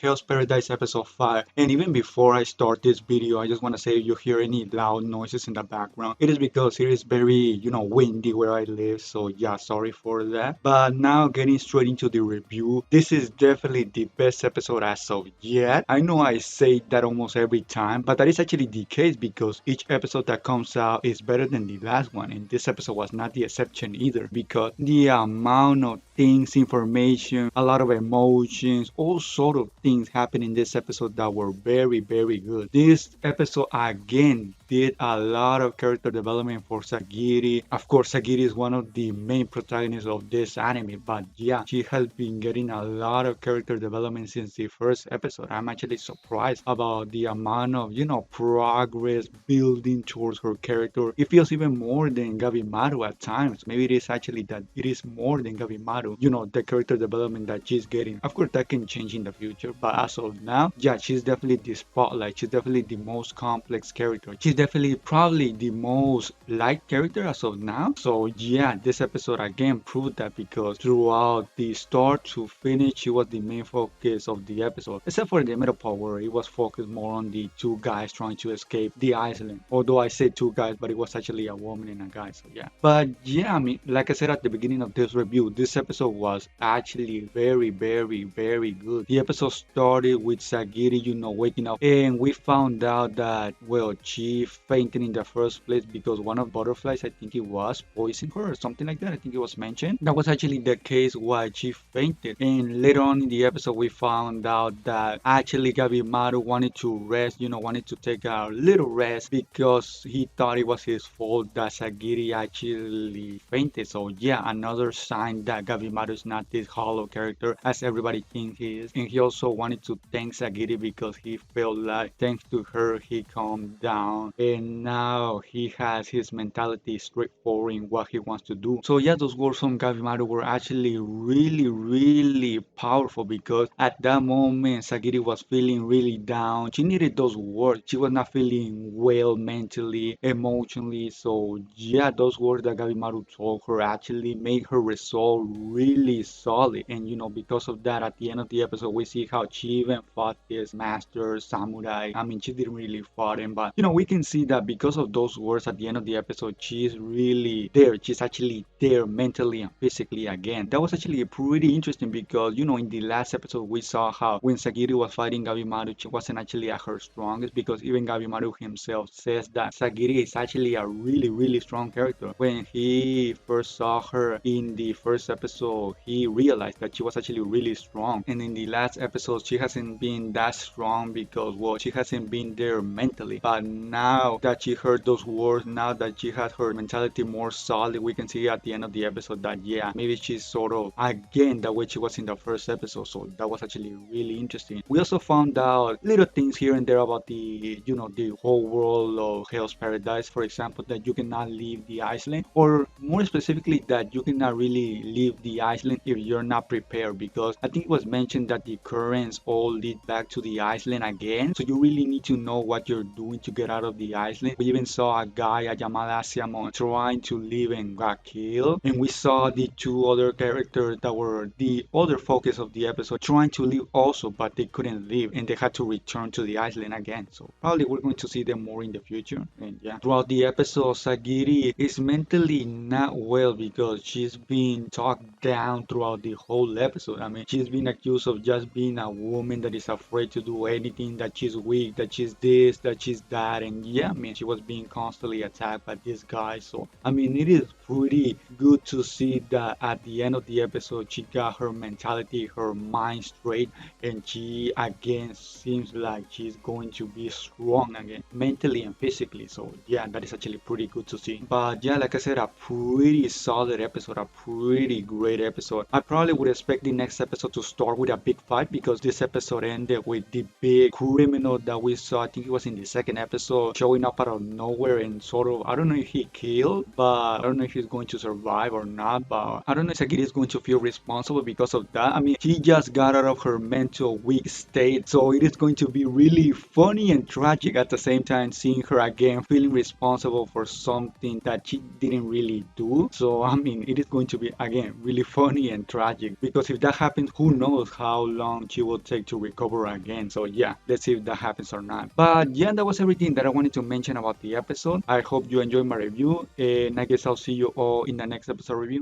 Hell's Paradise episode 5. And even before I start this video, I just want to say if you hear any loud noises in the background, it is because it is very, windy where I live. So yeah, sorry for that. But now getting straight into the review, this is definitely the best episode as of yet. I know I say that almost every time, but that is actually the case because each episode that comes out is better than the last one. And this episode was not the exception either because the amount of things, information, a lot of emotions, all sort of things happen in this episode that were very, very good. This episode again did a lot of character development for Sagiri. Of course, Sagiri is one of the main protagonists of this anime, but yeah, she has been getting a lot of character development since the first episode. I'm actually surprised about the amount of, progress building towards her character. It feels even more than Gabimaru at times. Maybe it is actually that it is more than Gabimaru, the character development that she's getting. Of course, that can change in the future, but as of now, yeah, she's definitely the spotlight. She's definitely the most complex character. She's definitely probably the most liked character as of now. So yeah, this episode again proved that because throughout the start to finish, she was the main focus of the episode. Except for the middle part where it was focused more on the two guys trying to escape the island. Although I said two guys, but it was actually a woman and a guy. So yeah. But yeah, I mean, like I said at the beginning of this review, this episode was actually very, very, very good. The episode started with Sagiri, waking up, and we found out that, well, she fainted in the first place because one of the butterflies, I think it was, poisoned her or something like that. I think it was mentioned. That was actually the case why she fainted. And later on in the episode, we found out that actually Gabimaru wanted to rest, wanted to take a little rest because he thought it was his fault that Sagiri actually fainted. So yeah, another sign that Gabimaru is not this hollow character as everybody thinks he is. And he also wanted to thank Sagiri because he felt like thanks to her he calmed down and now he has his mentality straightforward in what he wants to do. So yeah, those words from Gabimaru were actually really, really powerful because at that moment Sagiri was feeling really down. She needed those words. She was not feeling well mentally, emotionally. So yeah, those words that Gabimaru told her actually made her resolve really solid. And because of that, at the end of the episode, we see how she even fought this master samurai. I mean, she didn't really fight him, but we can see that because of those words at the end of the episode, she's really there. She's actually there mentally and physically again. That was actually pretty interesting because in the last episode we saw how when Sagiri was fighting Gabimaru, she wasn't actually at her strongest because even Gabimaru himself says that Sagiri is actually a really, really strong character. When he first saw her in the first episode, he realized that she was actually really strong. And in the last episode, she hasn't been that strong because, well, she hasn't been there mentally. But now that she heard those words, now that she has her mentality more solid, we can see at the end of the episode that, yeah, maybe she's sort of again the way she was in the first episode. So that was actually really interesting. We also found out little things here and there about the, the whole world of Hell's Paradise. For example, that you cannot leave the island, or more specifically, that you cannot really leave the island if you're not prepared, because I think it was mentioned that the currents all lead back to the island again. So you really need to know what you're doing to get out of the island. We even saw a guy, a Yamada, trying to leave and got killed. And we saw the two other characters that were the other focus of the episode trying to leave also, but they couldn't leave and they had to return to the island again. So probably we're going to see them more in the future. And yeah, throughout the episode, Sagiri is mentally not well because she's been talked down throughout the whole episode. I mean, she's been accused of just being a woman that is afraid to do anything, that she's weak, that she's this, that she's that. And yeah, I mean, she was being constantly attacked by this guy. So I mean, it is pretty good to see that at the end of the episode, she got her mentality, her mind straight, and she again seems like she's going to be strong again, mentally and physically. So yeah, that is actually pretty good to see. But yeah, like I said, a pretty solid episode, a pretty great episode. I probably would expect the next episode to start with a big fight because this episode ended with the big criminal that we saw. I think it was in the second episode, showing up out of nowhere and sort of, I don't know if he killed, but I don't know if he's going to survive or not, but I don't know if Sagiri is going to feel responsible because of that. I mean, he just got out of her mental weak state, so it is going to be really funny and tragic at the same time seeing her again feeling responsible for something that she didn't really do. So, I mean, it is going to be again really funny and tragic because if that happens, who knows how long she will take to recover again. So, yeah, let's see if that happens or not. But yeah, that was everything that I wanted to mention about the episode. I hope you enjoyed my review, and I guess I'll see you all in the next episode review.